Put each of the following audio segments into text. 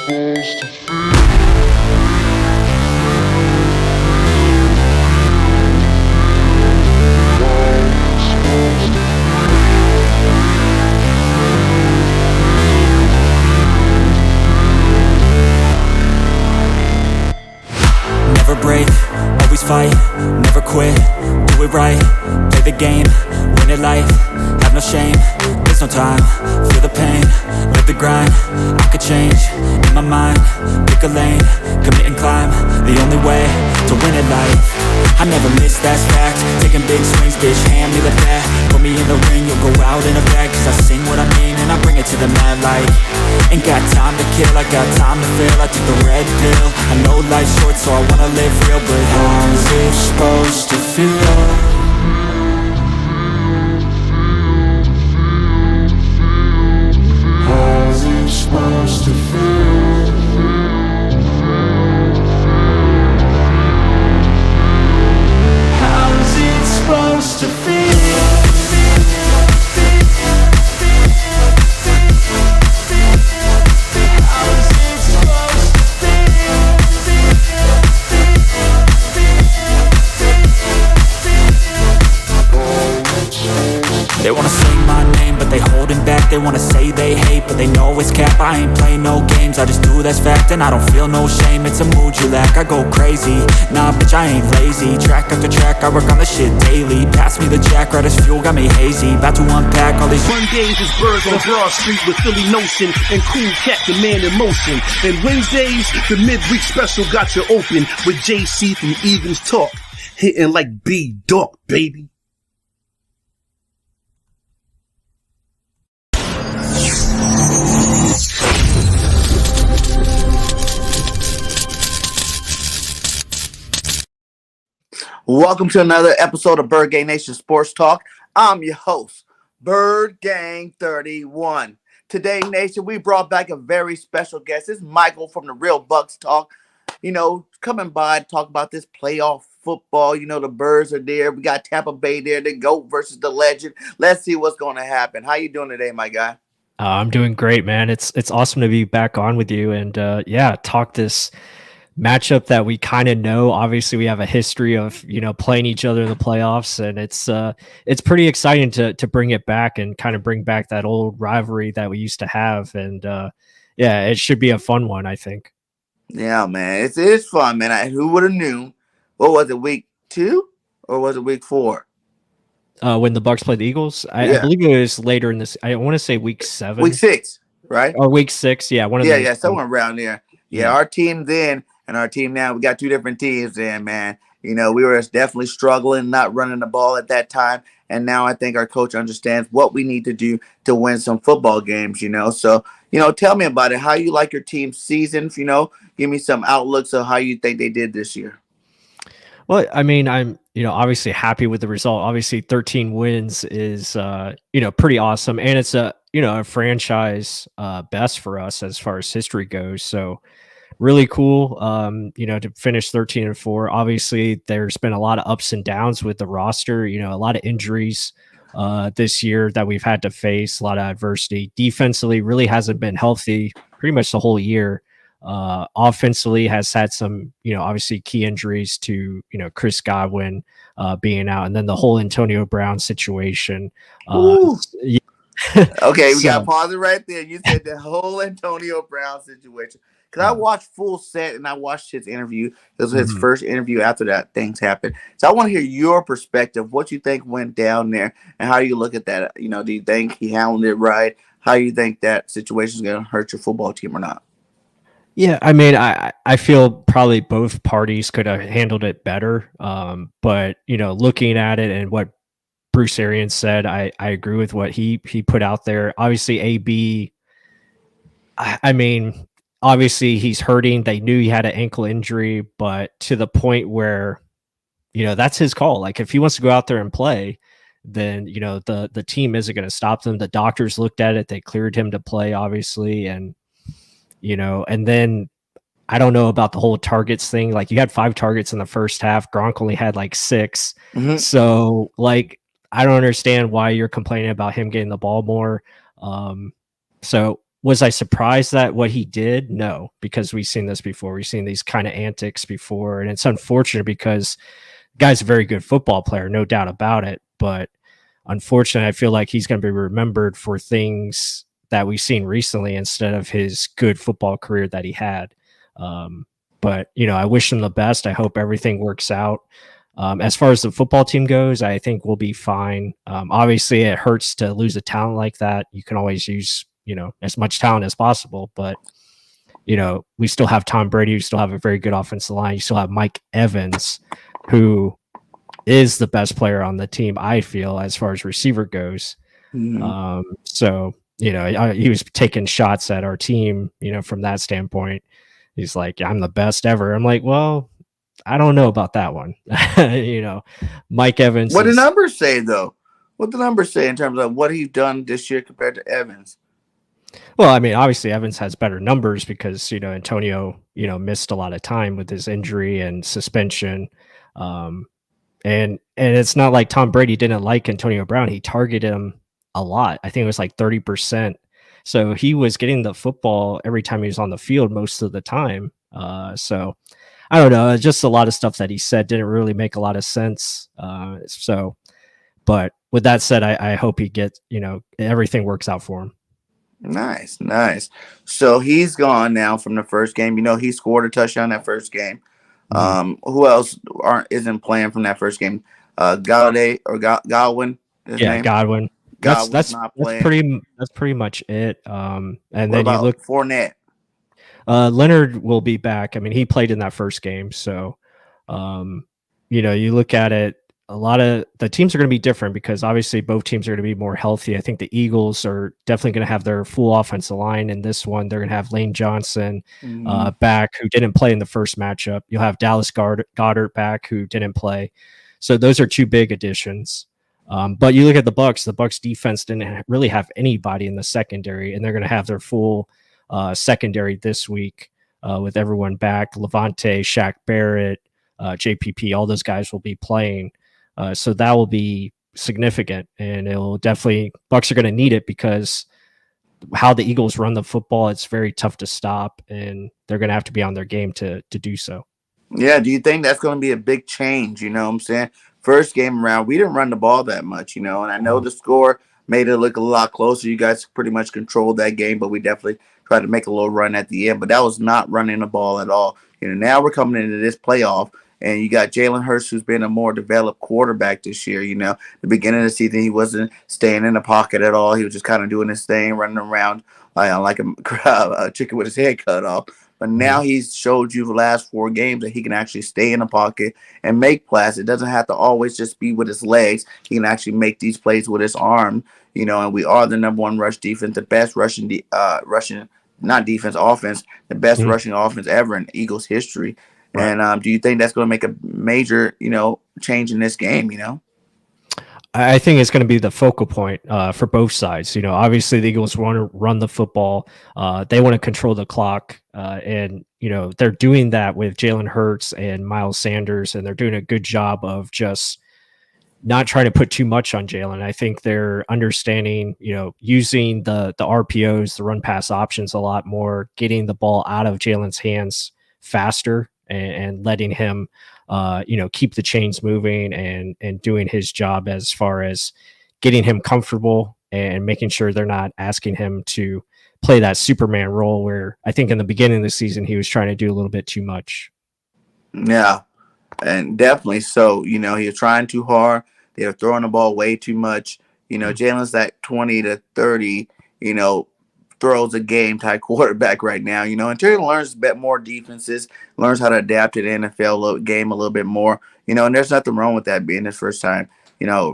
Never break, always fight, never quit, do it right, play the game, win it life, have no shame, there's no time, feel the pain, live the grind, I could change, in my mind, pick a lane, commit and climb, the only way to win at life. I never miss, that's fact, taking big swings, bitch, hand me the bat, put me in the ring, you'll go out in a bag, cause I sing what I mean and I bring it to the mad light. Ain't got time to kill, I got time to feel, I took the red pill, I know life's short so I wanna live real, but how's it supposed to feel? How's it supposed to feel? How's it supposed to feel? They wanna say my name, but they holding back. They wanna say they hate, but they know it's cap. I ain't play no games, I just do that's fact. And I don't feel no shame, it's a mood you lack. I go crazy, nah bitch I ain't lazy. Track after track, I work on the shit daily. Pass me the jack, right as fuel, got me hazy. About to unpack all these Mondays is birds on Broad Street with Philly Notion and Cool Cat the Man in Motion. And Wednesdays, the midweek special got you open with JC from Even's Talk. Hitting like B-Dog, baby. Welcome to another episode of Bird Gang Nation Sports Talk. I'm your host, Bird Gang 31. Today, Nation, we brought back a very special guest. It's Michael from the Real Bucks Talk. You know, coming by to talk about this playoff football. You know, the Birds are there. We got Tampa Bay there, the GOAT versus the Legend. Let's see what's going to happen. How you doing today, my guy? I'm doing great, man. It's awesome to be back on with you and talk this matchup that we kind of know. Obviously, we have a history of playing each other in the playoffs, and it's pretty exciting to bring it back and kind of bring back that old rivalry that we used to have. And it should be a fun one, I think. Yeah, man, it is fun, man. Who would have knew? What was it, week 2 or was it week 4? When the Bucks played the Eagles, I believe it was later in this. I want to say week 7, week 6, right? Or week 6, yeah, one of those. Yeah, somewhere around there. Yeah, our team then and our team now, we got two different teams then, man. You know, we were definitely struggling, not running the ball at that time. And now I think our coach understands what we need to do to win some football games, So, tell me about it. How you like your team's season? Give me some outlooks of how you think they did this year. Well, I mean, I'm, obviously happy with the result. Obviously 13 wins is, pretty awesome. And it's a franchise best for us as far as history goes. So really cool, to finish 13-4. Obviously, there's been a lot of ups and downs with the roster, a lot of injuries this year that we've had to face, a lot of adversity. Defensively really hasn't been healthy pretty much the whole year. Offensively has had some, obviously key injuries to, Chris Godwin being out, and then the whole Antonio Brown situation. Okay, we got to pause it right there. You said the whole Antonio Brown situation. Because I watched full set and I watched his interview. It was his first interview after that things happened. So I want to hear your perspective, what you think went down there and how you look at that. Do you think he handled it right? How you think that situation is going to hurt your football team or not? Yeah, I mean, I feel probably both parties could have handled it better. But, looking at it and what Bruce Arians said, I agree with what he put out there. Obviously, AB, I mean, obviously he's hurting. They knew he had an ankle injury, but to the point where, that's his call. Like if he wants to go out there and play, then, the team isn't going to stop them. The doctors looked at it. They cleared him to play, obviously. And, and then I don't know about the whole targets thing. Like you had 5 targets in the first half. Gronk only had like 6. Mm-hmm. So I don't understand why you're complaining about him getting the ball more. So Was I surprised that what he did? No, because we've seen this before. We've seen these kind of antics before, and it's unfortunate because the guy's a very good football player, no doubt about it. But unfortunately, I feel like he's going to be remembered for things that we've seen recently instead of his good football career that he had. But I wish him the best. I hope everything works out. As far as the football team goes, I think we'll be fine. Obviously, it hurts to lose a talent like that. You can always use as much talent as possible, but we still have Tom Brady. We still have a very good offensive line. You still have Mike Evans, who is the best player on the team, I feel, as far as receiver goes. So he was taking shots at our team, from that standpoint. He's like, I'm the best ever. I'm like, well, I don't know about that one. Mike Evans. What the numbers say, though? What the numbers say in terms of what he's done this year compared to Evans? Well, I mean, obviously Evans has better numbers because, Antonio, missed a lot of time with his injury and suspension. And it's not like Tom Brady didn't like Antonio Brown. He targeted him a lot. I think it was like 30%. So he was getting the football every time he was on the field most of the time. So I don't know. Just a lot of stuff that he said didn't really make a lot of sense. But with that said, I hope he gets, everything works out for him. Nice. So he's gone now from the first game. He scored a touchdown that first game. Who else isn't playing from that first game? Galladay or Godwin? Godwin. That's pretty much it. And what then about you look Fournette. Leonard will be back. I mean, he played in that first game, so you look at it. A lot of the teams are going to be different because obviously both teams are going to be more healthy. I think the Eagles are definitely going to have their full offensive line in this one. They're going to have Lane Johnson back, who didn't play in the first matchup. You'll have Dallas Goedert back, who didn't play. So those are two big additions. But you look at the Bucs. The Bucs defense didn't really have anybody in the secondary, and they're going to have their full secondary this week with everyone back. Levante, Shaq Barrett, JPP, all those guys will be playing. So that will be significant, and it'll definitely Bucs are going to need it because how the Eagles run the football, it's very tough to stop, and they're going to have to be on their game to do so. Yeah, do you think that's going to be a big change? You know what I'm saying? First game around, we didn't run the ball that much, and I know the score made it look a lot closer. You guys pretty much controlled that game, but we definitely tried to make a little run at the end, but that was not running the ball at all. Now we're coming into this playoff, and you got Jalen Hurts, who's been a more developed quarterback this year. The beginning of the season, he wasn't staying in the pocket at all. He was just kind of doing his thing, running around like a chicken with his head cut off. But now he's showed you the last 4 games that he can actually stay in the pocket and make plays. It doesn't have to always just be with his legs. He can actually make these plays with his arm. And we are the number 1 rush defense, the best rushing offense, the best rushing offense ever in Eagles history. Right. And do you think that's going to make a major, change in this game? I think it's going to be the focal point for both sides. Obviously the Eagles want to run the football. They want to control the clock. And they're doing that with Jalen Hurts and Miles Sanders, and they're doing a good job of just not trying to put too much on Jalen. I think they're understanding, using the RPOs, the run pass options a lot more, getting the ball out of Jalen's hands faster and letting him, keep the chains moving and doing his job as far as getting him comfortable and making sure they're not asking him to play that Superman role where I think in the beginning of the season, he was trying to do a little bit too much. Yeah, and definitely so. He was trying too hard. They were throwing the ball way too much. Jalen's that 20 to 30, throws a game type quarterback right now, until he learns a bit more defenses, learns how to adapt to the NFL game a little bit more, and there's nothing wrong with that being his first time,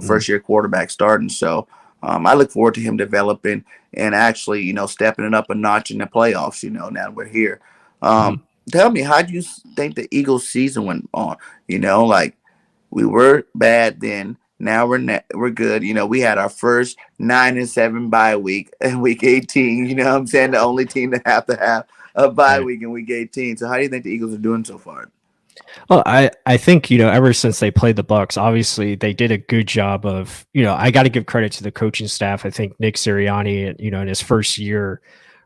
first year quarterback starting. So I look forward to him developing and actually, stepping it up a notch in the playoffs, now we're here. Tell me, how do you think the Eagles season went on? We were bad then. Now we're good. We had our first 9-7 bye week in week 18. You know what I'm saying? The only team to have a bye week in week 18. So how do you think the Eagles are doing so far? Well, I think, ever since they played the Bucs, obviously they did a good job of, I got to give credit to the coaching staff. I think Nick Sirianni, in his first year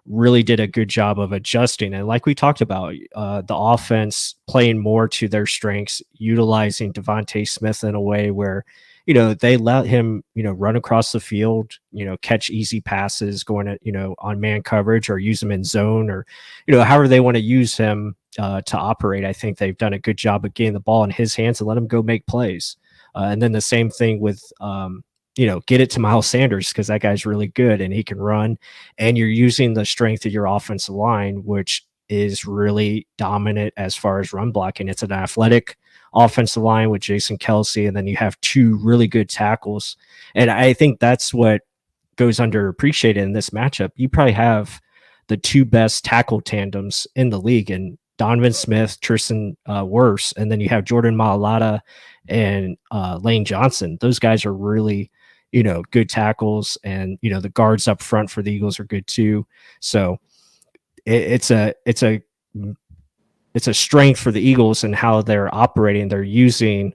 really did a good job of adjusting. And like we talked about, the offense playing more to their strengths, utilizing Devontae Smith in a way where, they let him, run across the field, catch easy passes going at, on man coverage, or use him in zone, or, however they want to use him to operate. I think they've done a good job of getting the ball in his hands and let him go make plays. And then the same thing with, get it to Miles Sanders, because that guy's really good and he can run, and you're using the strength of your offensive line, which is really dominant as far as run blocking. It's an athletic offensive line with Jason Kelsey, and then you have two really good tackles. And I think that's what goes underappreciated in this matchup. You probably have the two best tackle tandems in the league, and Donovan Smith, Tristan Wirfs, and then you have Jordan Mailata and Lane Johnson. Those guys are really, good tackles, and the guards up front for the Eagles are good too. So it's a strength for the Eagles and how they're operating. They're using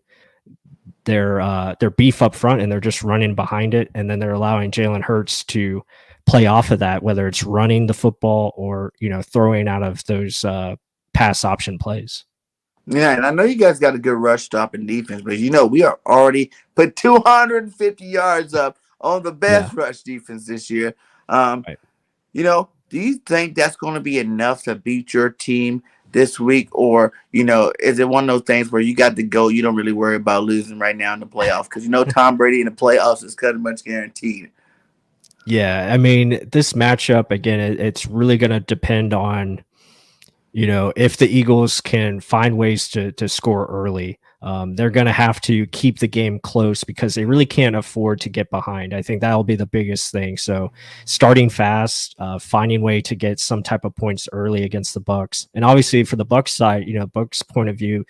their beef up front, and they're just running behind it, and then they're allowing Jalen Hurts to play off of that, whether it's running the football or throwing out of those pass option plays. Yeah, and I know you guys got a good rush stop in defense, but we are already put 250 yards up on the best rush defense this year. Right. Do you think that's going to be enough to beat your team this week? Or, is it one of those things where you got to go, you don't really worry about losing right now in the playoffs? Because, Tom Brady in the playoffs is pretty much guaranteed. Yeah, I mean, this matchup, again, it's really going to depend on, if the Eagles can find ways to score early. They're going to have to keep the game close because they really can't afford to get behind. I think that'll be the biggest thing. So starting fast, finding way to get some type of points early against the Bucs. And obviously for the Bucs side, Bucs point of view,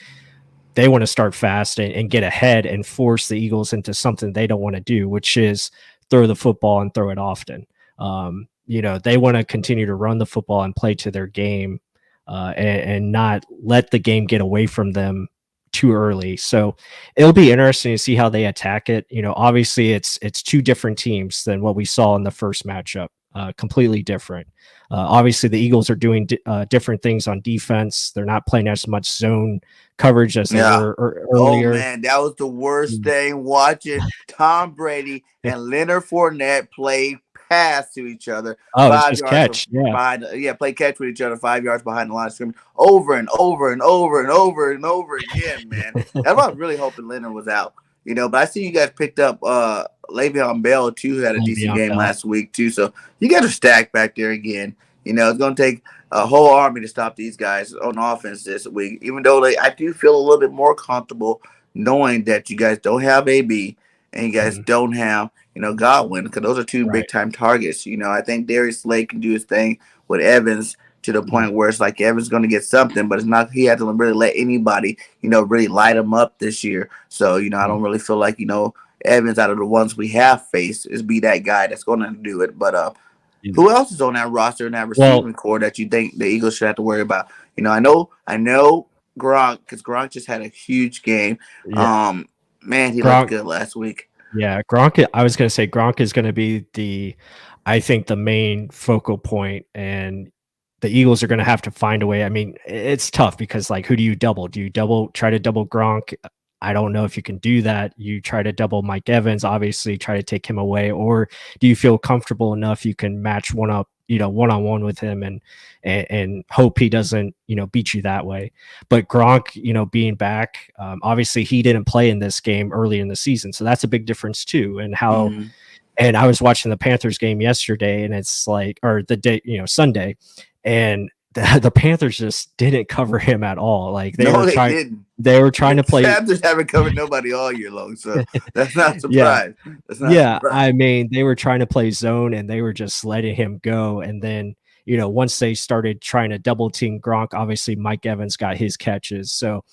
they want to start fast and get ahead and force the Eagles into something they don't want to do, which is throw the football and throw it often. They want to continue to run the football and play to their game, and not let the game get away from them too early. So it'll be interesting to see how they attack it. Obviously it's two different teams than what we saw in the first matchup. Completely different. Obviously the Eagles are doing different things on defense. They're not playing as much zone coverage as they were earlier. Oh man, that was the worst thing, watching Tom Brady and Leonard Fournette play pass to each other. Oh, it's just catch. Play catch with each other 5 yards behind the line of scrimmage, over and over and over and over and over again, man. That's what I was really hoping Leonard was out. But I see you guys picked up Le'Veon Bell too, who had a decent game last week too. So you guys are stacked back there again. It's going to take a whole army to stop these guys on offense this week, even though I do feel a little bit more comfortable knowing that you guys don't have AB and you guys don't have, Godwin, because those are two big-time targets. I think Darius Slay can do his thing with Evans to the point where it's like Evans going to get something, but it's not, he hasn't really let anybody, really light him up this year. So, I don't really feel like, Evans, out of the ones we have faced, is be that guy that's going to do it. But who else is on that roster and that receiving core that you think the Eagles should have to worry about? I know Gronk, because Gronk just had a huge game. Yeah. Man, he looked good last week. Yeah, Gronk. I was going to say Gronk is going to be I think the main focal point, and the Eagles are going to have to find a way. I mean, it's tough because who do you double? Do you try to double Gronk? I don't know if you can do that. You try to double Mike Evans, obviously try to take him away, or do you feel comfortable enough you can match one-on-one with him and hope he doesn't, beat you that way. But Gronk, being back, obviously he didn't play in this game early in the season. So that's a big difference too. And how, and I was watching the Panthers game yesterday, and it's or the day, Sunday, and the Panthers just didn't cover him at all. They were trying to play. Panthers haven't covered nobody all year long, so that's not surprised. I mean, they were trying to play zone, and they were just letting him go. And then, once they started trying to double team Gronk, obviously Mike Evans got his catches. So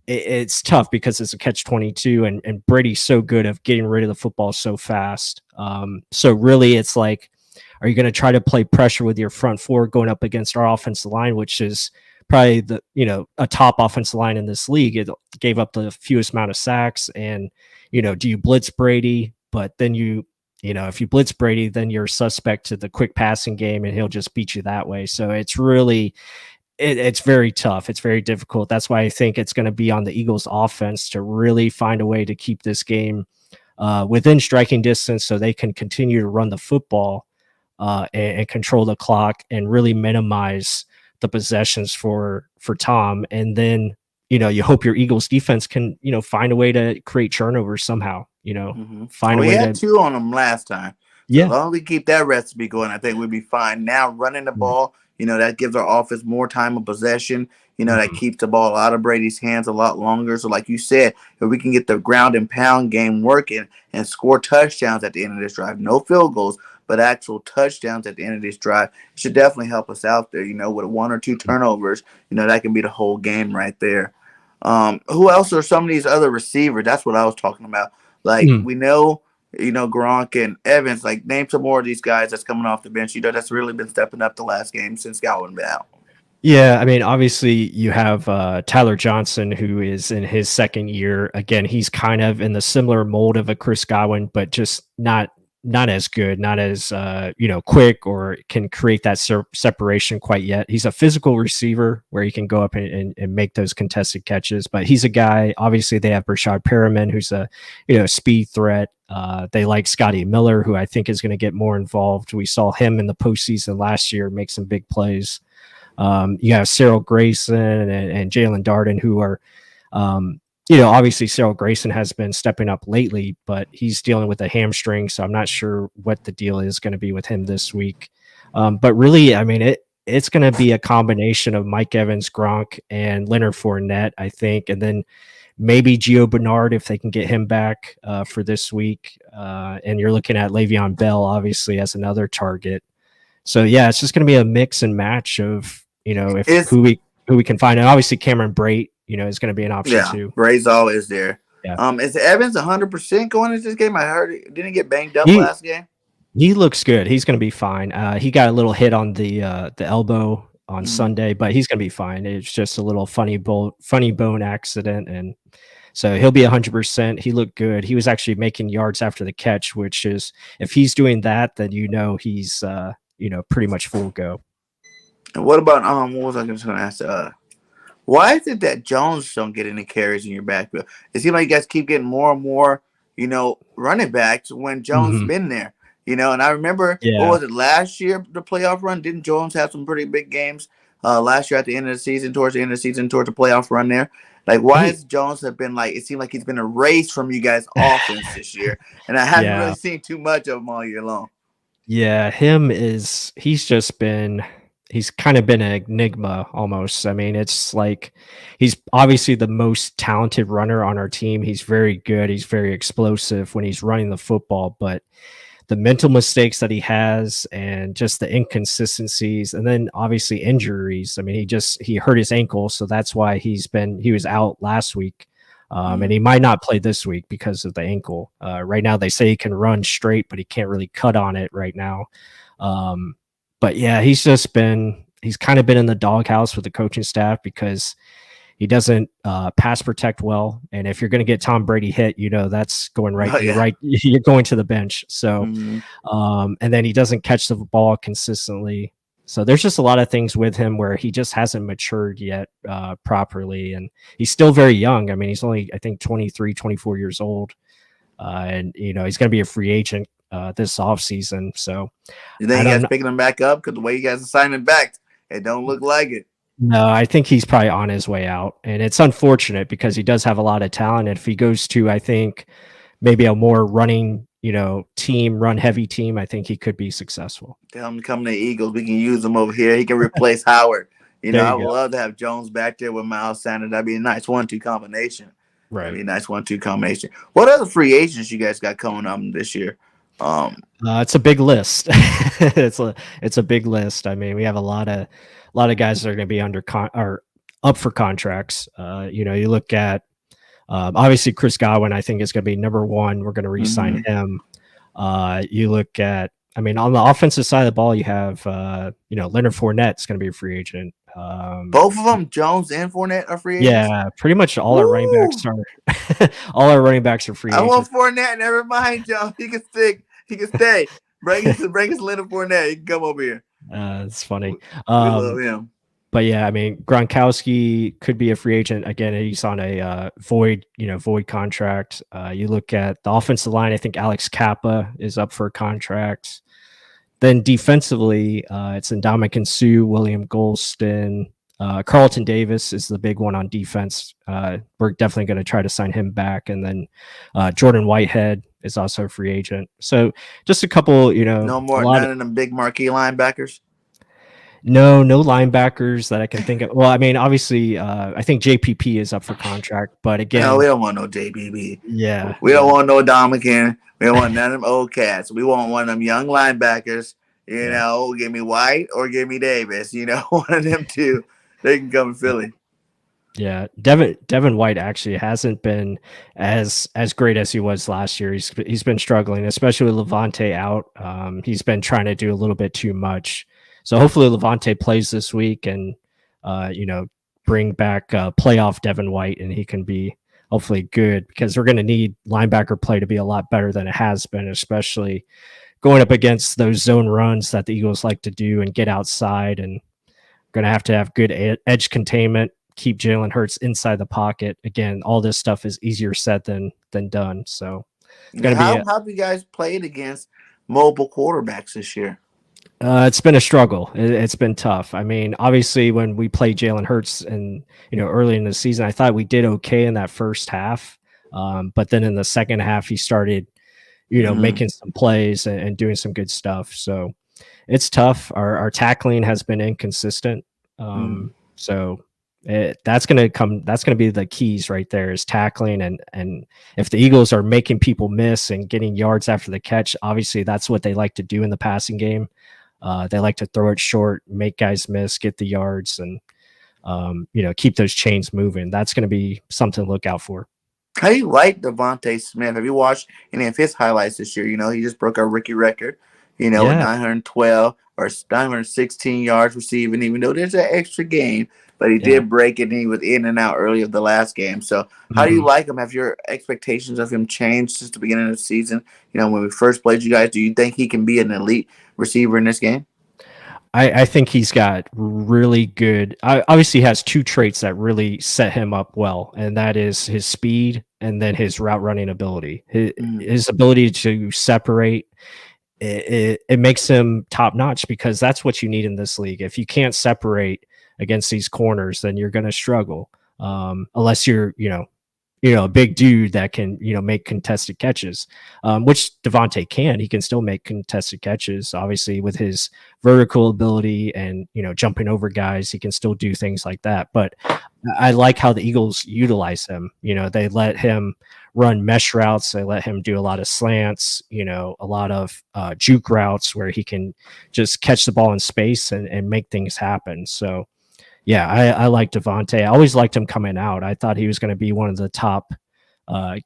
it's tough because it's a catch-22, and Brady's so good at getting rid of the football so fast. So really, it's are you going to try to play pressure with your front four going up against our offensive line, which is probably a top offensive line in this league? It gave up the fewest amount of sacks. And, do you blitz Brady, but then you if you blitz Brady, then you're suspect to the quick passing game, and he'll just beat you that way. So it's really it's very tough. It's very difficult. That's why I think it's going to be on the Eagles offense to really find a way to keep this game within striking distance so they can continue to run the football and control the clock and really minimize the possessions for Tom. And then, you hope your Eagles defense can, find a way to create turnovers somehow, find a way we had to 2 on them last time. So Yeah. as long as we keep that recipe going, I think we'll be fine. Now running the ball, that gives our offense more time of possession. That keeps the ball out of Brady's hands a lot longer. So like you said, if we can get the ground and pound game working and score touchdowns at the end of this drive, no field goals, but actual touchdowns at the end of this drive, it should definitely help us out there, with 1 or 2 turnovers, that can be the whole game right there. Who else are some of these other receivers? That's what I was talking about. Like we know, Gronk and Evans, like name some more of these guys that's coming off the bench, that's really been stepping up the last game since Godwin been out. Yeah, I mean, obviously you have Tyler Johnson, who is in his second year. Again, he's kind of in the similar mold of a Chris Godwin, but just not as good, not as quick, or can create that separation quite yet. He's a physical receiver where he can go up and make those contested catches. But he's a guy. Obviously, they have Brashad Perriman, who's a speed threat. They like Scotty Miller, who I think is going to get more involved. We saw him in the postseason last year make some big plays. You have Cyril Grayson and Jalen Darden, who are, obviously Cyril Grayson has been stepping up lately, but he's dealing with a hamstring, so I'm not sure what the deal is going to be with him this week. But really, I mean, it's going to be a combination of Mike Evans, Gronk, and Leonard Fournette, I think, and then maybe Gio Bernard if they can get him back for this week. And you're looking at Le'Veon Bell, obviously, as another target. So yeah, it's just going to be a mix and match of who we can find, and obviously Cameron Brate, is going to be an option too. Brate's always there. Yeah. Is Evans 100% going into this game? I heard it didn't get banged up last game. He looks good. He's going to be fine. He got a little hit on the elbow on Sunday, but he's going to be fine. It's just a little funny bone accident, and so he'll be 100%. He looked good. He was actually making yards after the catch, which is, if he's doing that, then he's pretty much full go. And what about what was I going to ask? Why is it that Jones don't get any carries in your backfield? It seems like you guys keep getting more and more, running backs when Jones been there. And I remember, what was it, last year, the playoff run? Didn't Jones have some pretty big games last year at the end of the season, towards the end of the season, towards the playoff run there? Like, why has Jones have been like, it seemed like he's been erased from you guys' offense this year, and I haven't really seen too much of him all year long. Yeah, he's kind of been an enigma almost. I mean, it's like he's obviously the most talented runner on our team. He's very good. He's very explosive when he's running the football, but the mental mistakes that he has and just the inconsistencies, and then obviously injuries. I mean, he hurt his ankle, so that's why he was out last week. And he might not play this week because of the ankle. Right now, they say he can run straight, but he can't really cut on it right now. But yeah, he's kind of been in the doghouse with the coaching staff because he doesn't pass protect well. And if you're going to get Tom Brady hit, that's going right. You're going to the bench. So, and then he doesn't catch the ball consistently. So there's just a lot of things with him where he just hasn't matured yet properly. And he's still very young. I mean, he's only, I think, 23, 24 years old. And, he's going to be a free agent this offseason. So you think you guys picking him back up? Because the way you guys are signing back, it don't look like it. No, I think he's probably on his way out. And it's unfortunate because he does have a lot of talent. And if he goes to, I think, maybe a more running, run heavy team, I think he could be successful. Tell him to come to the Eagles. We can use him over here. He can replace Howard. I would love to have Jones back there with Miles Sanders. That'd be a nice 1-2 combination. Right. That'd be a nice 1-2 combination. What other free agents you guys got coming up this year? It's a big list. it's a big list. I mean, we have a lot of guys that are going to be or up for contracts. You look at obviously Chris Godwin, I think is going to be number one. We're going to re-sign him. You look at, I mean, on the offensive side of the ball, you have Leonard Fournette is going to be a free agent. Both of them, Jones and Fournette, are free agents. Yeah, pretty much all our running backs are free agents. I want Fournette. Never mind, Jones. He can stick. He can stay. Bring us Leonard Fournette. He can come over here. It's funny. We love him. But yeah, I mean, Gronkowski could be a free agent again. He's on a void contract. You look at the offensive line. I think Alex Kappa is up for a contract. Then defensively, it's Ndamukong Suh, William Golston, Carlton Davis is the big one on defense. We're definitely going to try to sign him back, and then Jordan Whitehead is also a free agent. So just a couple, none of them big marquee linebackers. No linebackers that I can think of. Well, I mean, obviously, I think JPP is up for contract, but again, no, we don't want no JPP. Yeah, we don't want no Dominican. We don't want none of them old cats. We want one of them young linebackers. Give me White or give me Davis. One of them two. They can come to Philly. Yeah, Devin White actually hasn't been as great as he was last year. He's been struggling, especially with Levante out. He's been trying to do a little bit too much. So hopefully Levante plays this week and, bring back playoff Devin White, and he can be hopefully good, because we're going to need linebacker play to be a lot better than it has been, especially going up against those zone runs that the Eagles like to do and get outside, and going to have good edge containment, keep Jalen Hurts inside the pocket. Again, all this stuff is easier said than done. So it's going to be. How have you guys played against mobile quarterbacks this year? It's been a struggle. It's been tough. I mean, obviously, when we played Jalen Hurts and early in the season, I thought we did okay in that first half. But then in the second half, he started, making some plays and doing some good stuff. So it's tough. Our tackling has been inconsistent. So that's going to be the keys right there, is tackling. And if the Eagles are making people miss and getting yards after the catch, obviously that's what they like to do in the passing game. They like to throw it short, make guys miss, get the yards, and keep those chains moving. That's going to be something to look out for. How do you like Devontae Smith? Have you watched any of his highlights this year? He just broke our rookie record, with 912 or 916 yards receiving, even though there's an extra game, but he did break it, and he was in and out early of the last game. So how do you like him? Have your expectations of him changed since the beginning of the season? When we first played you guys, do you think he can be an elite receiver in this game? I think he's got really good. Obviously, he has two traits that really set him up well, and that is his speed and then his route running ability. His ability to separate. It makes him top notch, because that's what you need in this league. If you can't separate against these corners, then you're going to struggle. Unless you're, a big dude that can, make contested catches, which Devontae can. He can still make contested catches. Obviously, with his vertical ability and, jumping over guys, he can still do things like that. But I like how the Eagles utilize him. They let him run mesh routes. They let him do a lot of slants, a lot of juke routes where he can just catch the ball in space and make things happen. So, yeah, I like Devontae. I always liked him coming out. I thought he was going to be one of the top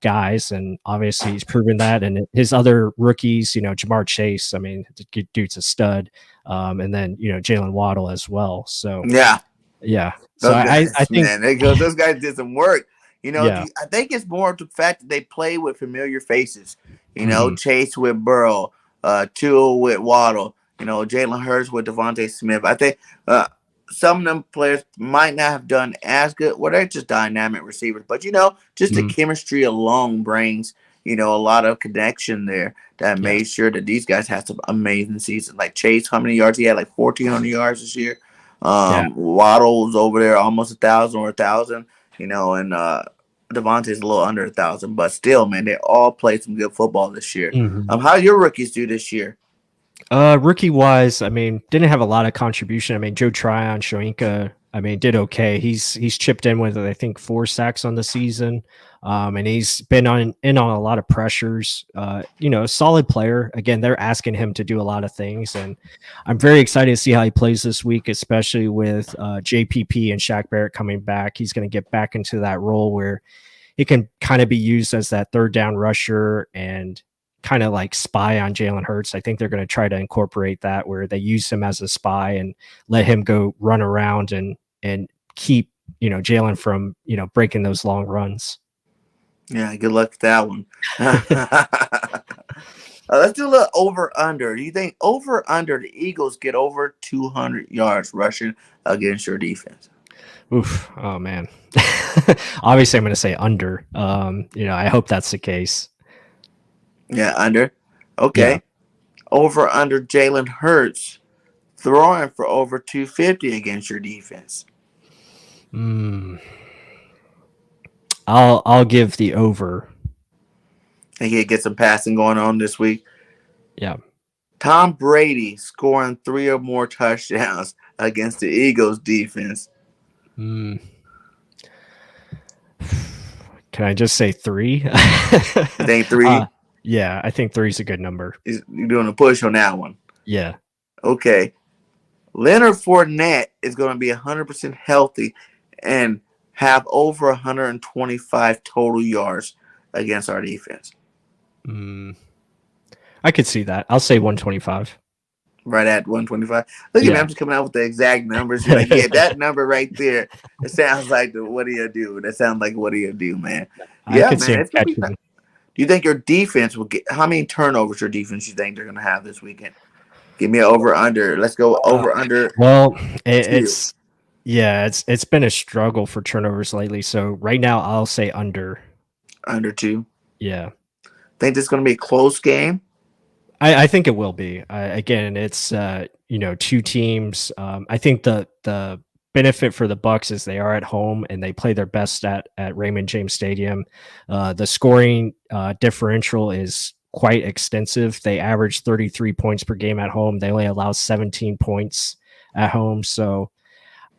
guys, and obviously he's proven that. And his other rookies, Jamar Chase, I mean, the dude's a stud. And then, Jalen Waddle as well. So, yeah. So guys, I think, man, those guys did some work. I think it's more the fact that they play with familiar faces. Chase with Burrow, Tua with Waddle, Jalen Hurts with Devontae Smith. I think some of them players might not have done as good. Well, they're just dynamic receivers. But, just the chemistry alone brings, a lot of connection there that made sure that these guys had some amazing seasons. Like Chase, how many yards? He had like 1,400 yards this year. Waddle was over there almost 1,000 or 1,000, and Devontae's a little under 1,000. But still, man, they all played some good football this year. How your rookies do this year? Rookie wise, I mean, didn't have a lot of contribution. I mean, Joe Tryon, Shoinka, did okay. He's chipped in with, I think, 4 sacks on the season. And he's been on a lot of pressures. A solid player. Again, they're asking him to do a lot of things, and I'm very excited to see how he plays this week, especially with JPP and Shaq Barrett coming back. He's going to get back into that role where he can kind of be used as that third down rusher and kind of like spy on Jalen Hurts. I think they're going to try to incorporate that, where they use him as a spy and let him go run around and keep, Jalen from, breaking those long runs. Yeah, good luck with that one. Let's do a little over under. Do you think over under the Eagles get over 200 yards rushing against your defense? Oof. Oh man. Obviously, I'm going to say under. I hope that's the case. Yeah, under. Yeah. Okay. Over under Jalen Hurts throwing for over 250 against your defense. Mm. I'll give the over. Think he'll get some passing going on this week. Yeah. Tom Brady scoring 3 or more touchdowns against the Eagles defense. Mm. Can I just say 3? You think 3? Yeah, I think 3 is a good number. You're doing a push on that one. Yeah. Okay. Leonard Fournette is going to be 100% healthy and have over 125 total yards against our defense. I could see that. I'll say 125. Right at 125. Look at me, I'm just coming out with the exact numbers. You're like, yeah, that number right there. It sounds like what do you do? That sounds like what do you do, man? Yeah, man. It's gonna be fun. Do you think your defense will get how many turnovers your defense you think they're gonna have this weekend? Give me an over under. Let's go over under. Well, it's been a struggle for turnovers lately. So right now I'll say under. Under 2. Yeah. Think this is gonna be a close game? I think it will be. Again, it's two teams. I think the benefit for the Bucs is they are at home and they play their best at Raymond James Stadium. The scoring differential is quite extensive. They average 33 points per game at home. They only allow 17 points at home. So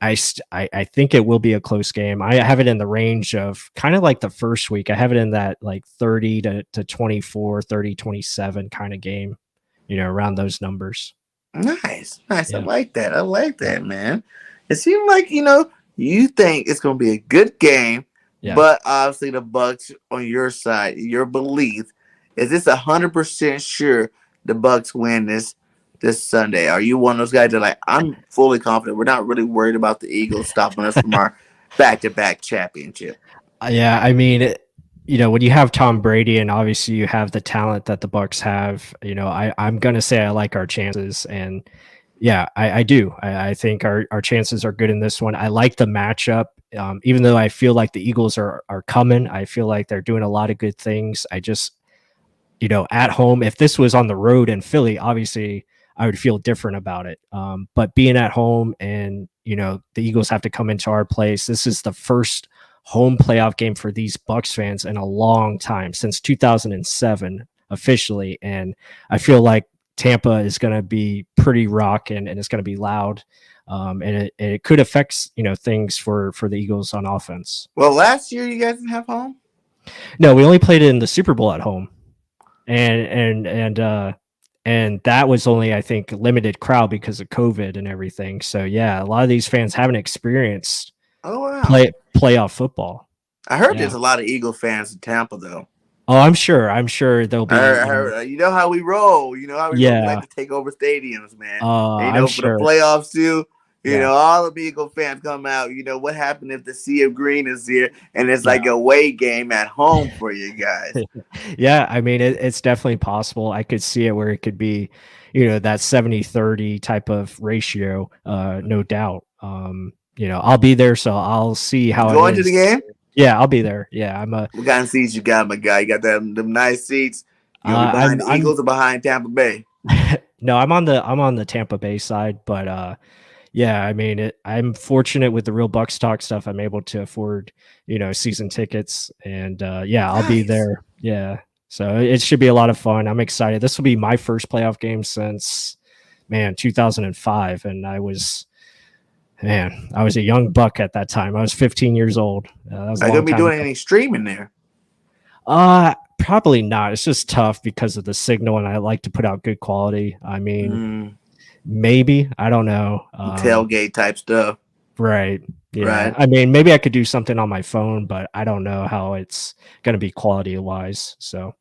I think it will be a close game. I have it in the range of kind of like the first week. I have it in that like 30 to 24, 30, 27 kind of game, around those numbers. Nice. Yeah. I like that, man. It seems like, you think it's going to be a good game, but obviously the Bucs on your side, your belief, is this 100% sure the Bucs win this Sunday? Are you one of those guys that like, I'm fully confident. We're not really worried about the Eagles stopping us from our back-to-back championship? Yeah, I mean, when you have Tom Brady and obviously you have the talent that the Bucs have, I'm going to say I like our chances. And yeah, I do. I think our chances are good in this one. I like the matchup. Even though I feel like the Eagles are coming, I feel like they're doing a lot of good things. I just, at home, if this was on the road in Philly, obviously I would feel different about it. But being at home and, the Eagles have to come into our place. This is the first home playoff game for these Bucs fans in a long time, since 2007 officially. And I feel like Tampa is going to be pretty rocking and it's going to be loud. And it could affect, things for the Eagles on offense. Well, last year you guys didn't have home? No, we only played it in the Super Bowl at home. And that was only, I think, limited crowd because of COVID and everything. So yeah, a lot of these fans haven't experienced playoff football. I heard there's a lot of Eagle fans in Tampa though. Oh, I'm sure there'll be. I heard, you know how we roll. You know how we roll. We like to take over stadiums, man. I'm for sure. The playoffs too. You know, all the Eagle fans come out. What happened if the Sea of Green is here and it's like a away game at home for you guys? Yeah, I mean, it's definitely possible. I could see it where it could be, that 70-30 type of ratio, no doubt. I'll be there, so I'll see how going to the game. Yeah, I'll be there. Yeah, What kind of seats you got, my guy? You got them nice seats. You behind the Eagles or behind Tampa Bay? No, I'm on the Tampa Bay side, but yeah, I mean, I'm fortunate with the Real Bucs Talk stuff. I'm able to afford, season tickets, and I'll be there. Yeah, so it should be a lot of fun. I'm excited. This will be my first playoff game since 2005, and I was a young buck at that time. I was 15 years old. Are you gonna be doing any streaming there? Probably not. It's just tough because of the signal, and I like to put out good quality. I mean. Maybe, I don't know. Tailgate type stuff. Right. Yeah. Right. I mean, maybe I could do something on my phone, but I don't know how it's going to be quality wise. So.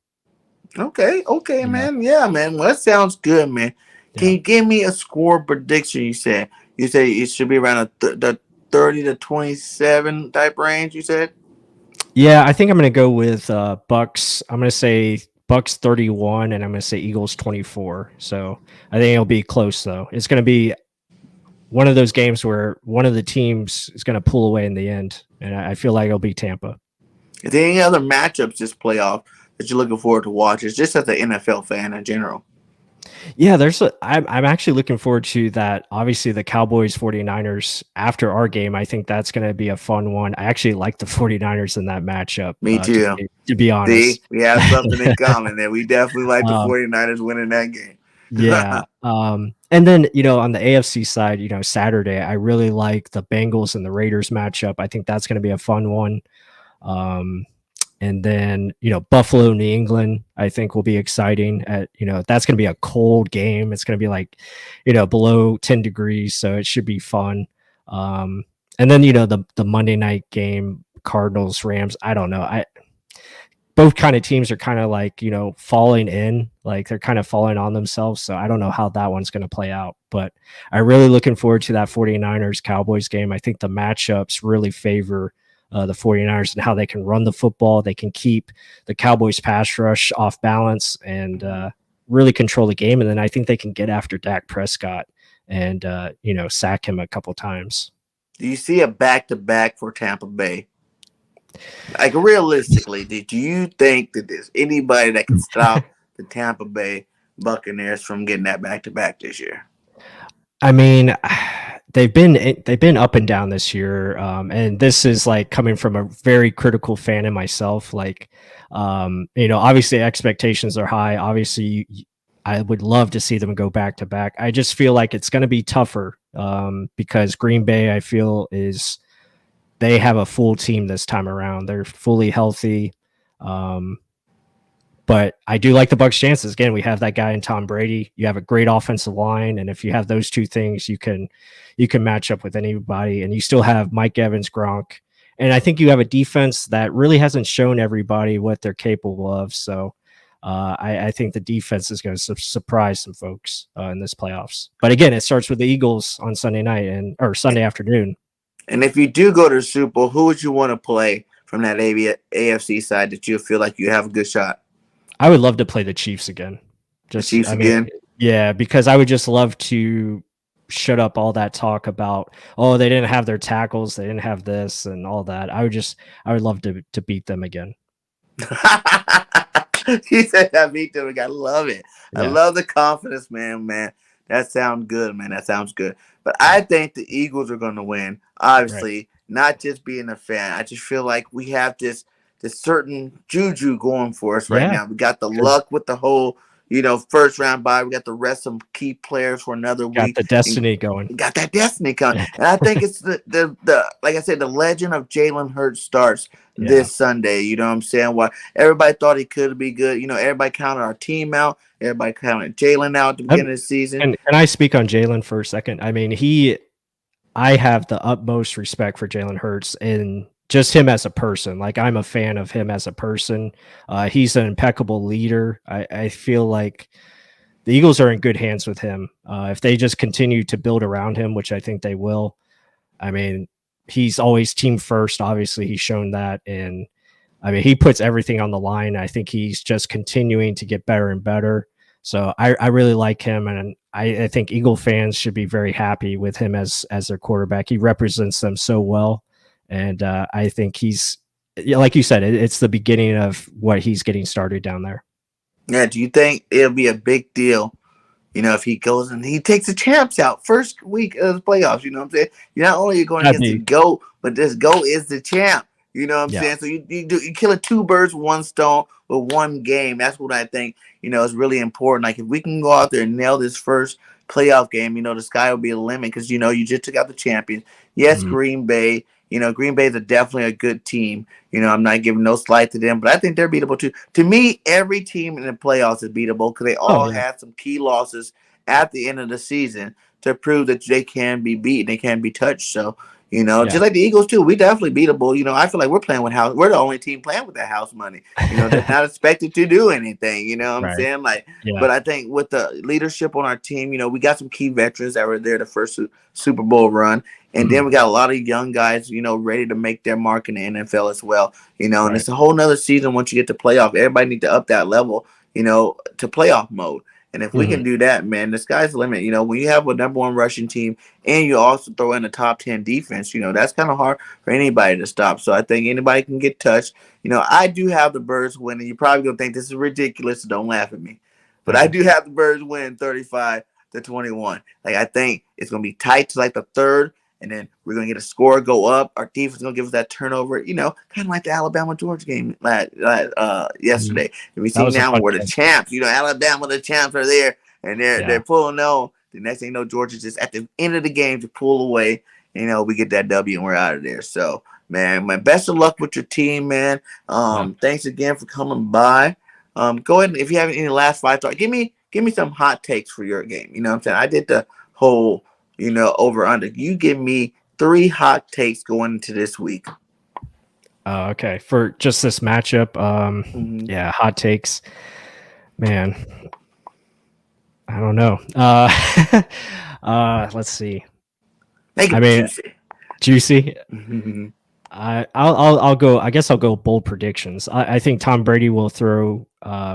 Okay, man. Yeah, man. Well, that sounds good, man. Can you give me a score prediction? You say it should be around the 30 to 27 type range, you said? Yeah, I think I'm going to go with Bucks. I'm going to say Bucks 31, and I'm going to say Eagles 24. So I think it'll be close, though. It's going to be one of those games where one of the teams is going to pull away in the end, and I feel like it'll be Tampa. Is there any other matchups this playoff that you're looking forward to watch? It's just as an NFL fan in general. Yeah, I'm actually looking forward to that. Obviously, the Cowboys 49ers after our game, I think that's going to be a fun one. I actually like the 49ers in that matchup. Me too. To be honest. See, we have something in common there. We definitely like the 49ers winning that game. Yeah. And then, on the AFC side, Saturday, I really like the Bengals and the Raiders matchup. I think that's going to be a fun one. And then, Buffalo, New England, I think will be exciting. That's going to be a cold game. It's going to be like, below 10 degrees. So it should be fun. And then, the Monday night game, Cardinals, Rams, I don't know. Both kind of teams are kind of like, falling in, like they're kind of falling on themselves. So I don't know how that one's going to play out, but I'm really looking forward to that 49ers Cowboys game. I think the matchups really favor the 49ers and how they can run the football. They can keep the Cowboys pass rush off balance and really control the game. And then I think they can get after Dak Prescott and, sack him a couple times. Do you see a back-to-back for Tampa Bay? Like, realistically, do you think that there's anybody that can stop the Tampa Bay Buccaneers from getting that back-to-back this year? I mean, they've been up and down this year, and this is like coming from a very critical fan in myself. Like, obviously expectations are high. Obviously, I would love to see them go back to back. I just feel like it's going to be tougher because Green Bay, I feel, they have a full team this time around. They're fully healthy. But I do like the Bucs' chances. Again, we have that guy in Tom Brady. You have a great offensive line, and if you have those two things, you can match up with anybody. And you still have Mike Evans, Gronk, and I think you have a defense that really hasn't shown everybody what they're capable of. So I think the defense is going to surprise some folks in this playoffs. But again, it starts with the Eagles on Sunday night or Sunday afternoon. And if you do go to the Super Bowl, who would you want to play from that AFC side that you feel like you have a good shot? I would love to play the Chiefs again. Again? Yeah, because I would just love to shut up all that talk about, they didn't have their tackles, they didn't have this and all that. I would love to beat them again. He said I beat them again. I love it. Yeah. I love the confidence, man. That sounds good, man. That sounds good. But I think the Eagles are going to win. Obviously, not just being a fan. I just feel like we have this certain juju going for us right now. We got the luck with the whole, first round bye. We got the rest of some key players for another week. Got the destiny going. Got that destiny coming. And I think it's the like I said, the legend of Jalen Hurts starts this Sunday. You know what I'm saying? Why everybody thought he could be good. Everybody counted our team out. Everybody counted Jalen out at the beginning of the season. And can I speak on Jalen for a second? I mean, I have the utmost respect for Jalen Hurts and just him as a person. Like, I'm a fan of him as a person. He's an impeccable leader. I feel like the Eagles are in good hands with him. If they just continue to build around him, which I think they will. I mean, he's always team first. Obviously, he's shown that. And I mean, he puts everything on the line. I think he's just continuing to get better and better. So I really like him. And I think Eagle fans should be very happy with him as their quarterback. He represents them so well. And I think he's, like you said, it's the beginning of what he's getting started down there. Yeah. Do you think it'll be a big deal, if he goes and he takes the champs out first week of the playoffs? You know what I'm saying? You're not only going against the GOAT, but this GOAT is the champ. You know what I'm saying? So you kill two birds with one stone with one game. That's what I think, is really important. Like, if we can go out there and nail this first playoff game, the sky will be the limit because, you just took out the champions. Yes, Green Bay. Green Bay is definitely a good team. I'm not giving no slight to them, but I think they're beatable too. To me, every team in the playoffs is beatable because they all had some key losses at the end of the season to prove that they can be beaten, they can be touched. So, just like the Eagles too, we definitely beatable. I feel like we're playing with house. We're the only team playing with that house money. They're not expected to do anything. You know what I'm saying? But I think with the leadership on our team, we got some key veterans that were there the first Super Bowl run. And then we got a lot of young guys, ready to make their mark in the NFL as well. And Right. it's a whole nother season once you get to playoff. Everybody needs to up that level, to playoff mode. And if we can do that, man, the sky's the limit. When you have a number one rushing team and you also throw in a top 10 defense, that's kind of hard for anybody to stop. So I think anybody can get touched. I do have the Birds winning. You're probably going to think this is ridiculous, so don't laugh at me. But I do have the Birds win 35-21. Like, I think it's going to be tight to like the third, and then we're going to get a score go up. Our defense is going to give us that turnover, kind of like the Alabama-Georgia game yesterday. And we see now we're the champs. Alabama, the champs are there, and they're pulling on. The next thing you know, Georgia just at the end of the game to pull away. We get that W and we're out of there. So, man, best of luck with your team, man. Thanks again for coming by. Go ahead and if you have any last 5 thoughts, give me some hot takes for your game. You know what I'm saying? I did the whole, over under. You give me 3 hot takes going into this week. Okay. For just this matchup, yeah, hot takes. Man, I don't know. Let's see. Make it juicy. I'll go. I guess I'll go bold predictions. I think Tom Brady will throw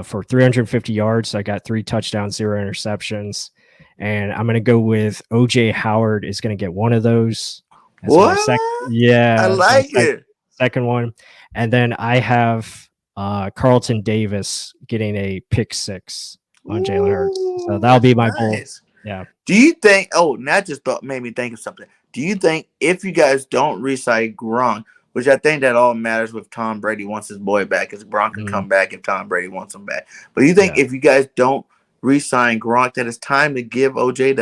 for 350 yards. I got 3 touchdowns, 0 interceptions, and I'm gonna go with OJ Howard is gonna get one of those. What? I like it. Second one, and then I have Carlton Davis getting a pick 6 on Jalen Hurts. So that'll be my bold. Yeah. Do you think? Oh, that just made me think of something. Do you think if you guys don't re-sign Gronk, which I think that all matters with Tom Brady wants his boy back, because Gronk can come back if Tom Brady wants him back. But you think if you guys don't re-sign Gronk, that it's time to give OJ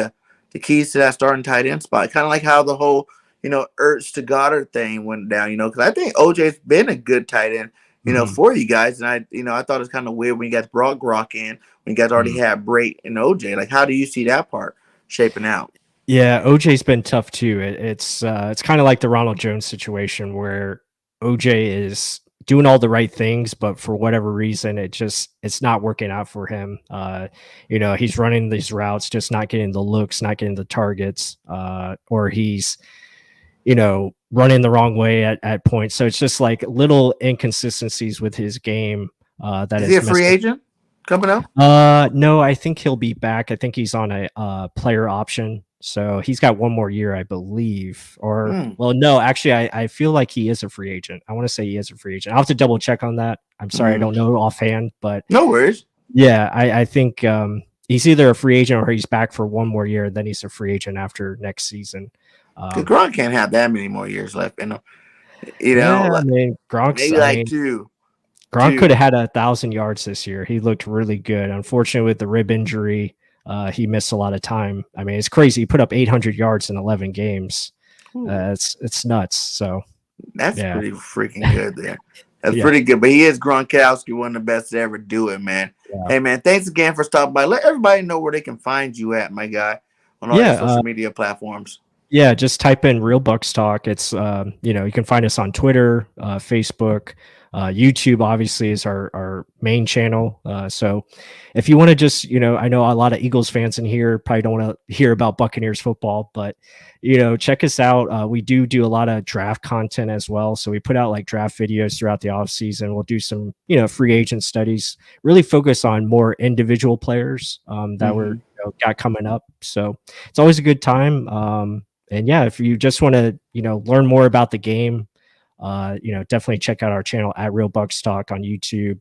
the keys to that starting tight end spot? Kind of like how the whole, Ertz to Goddard thing went down, because I think OJ's been a good tight end, for you guys. And I thought it was kind of weird when you guys brought Gronk in, when you guys already had Brady and OJ. Like, how do you see that part shaping out? Yeah, OJ's been tough too. It's kind of like the Ronald Jones situation where OJ is doing all the right things, but for whatever reason, it's not working out for him. He's running these routes, just not getting the looks, not getting the targets, or he's, running the wrong way at points. So it's just like little inconsistencies with his game. Is he a free agent coming out? No, I think he'll be back. I think he's on a player option. So he's got 1 more year, I believe. Or well, no, actually, I feel like he is a free agent. I want to say he is a free agent. I'll have to double check on that. I'm sorry, I don't know offhand, but no worries. Yeah, I think he's either a free agent or he's back for 1 more year. Then he's a free agent after next season. Gronk can't have that many more years left in him. I mean, Gronk's maybe like 2. Gronk could have had 1,000 yards this year. He looked really good. Unfortunately, with the rib injury, he missed a lot of time. I mean, it's crazy. He put up 800 yards in 11 games. It's nuts. So that's pretty freaking good there. That's pretty good. But he is Gronkowski, one of the best to ever do it, man. Yeah. Hey, man, thanks again for stopping by. Let everybody know where they can find you at, my guy, on all your social media platforms. Yeah, just type in Real Bucks Talk. It's you can find us on Twitter, Facebook, YouTube obviously is our main channel. So if you want to just, I know a lot of Eagles fans in here probably don't want to hear about Buccaneers football, but check us out. We do a lot of draft content as well. So we put out like draft videos throughout the off season. We'll do some, free agent studies, really focus on more individual players that we're got coming up. So it's always a good time. And yeah, if you just want to, learn more about the game, definitely check out our channel at Real Bucks Talk on YouTube.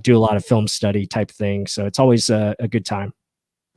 Do a lot of film study type thing. So it's always a good time.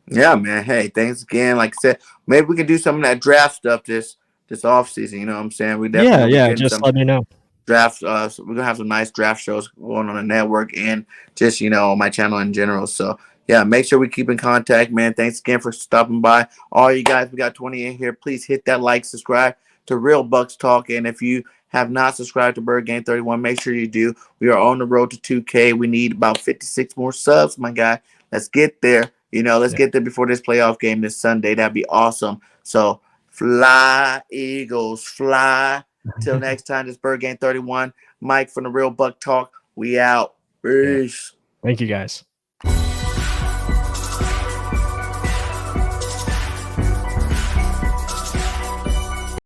Yeah, man. Hey, thanks again. Like I said, maybe we can do some of that draft stuff this off season. You know what I'm saying? We definitely just let me know. Draft. So we're gonna have some nice draft shows going on the network and just on my channel in general. So yeah, make sure we keep in contact, man. Thanks again for stopping by. All you guys, we got 20 in here. Please hit that like, subscribe to Real Bucks Talk, and if you have not subscribed to BIRDGANG 31, make sure you do. We are on the road to 2K. We need about 56 more subs, my guy. Let's get there. Let's get there before this playoff game this Sunday. That'd be awesome. So fly, Eagles, fly. Till next time, this BIRDGANG 31. Mike from the Real Buck Talk. We out. Peace. Thank you, guys.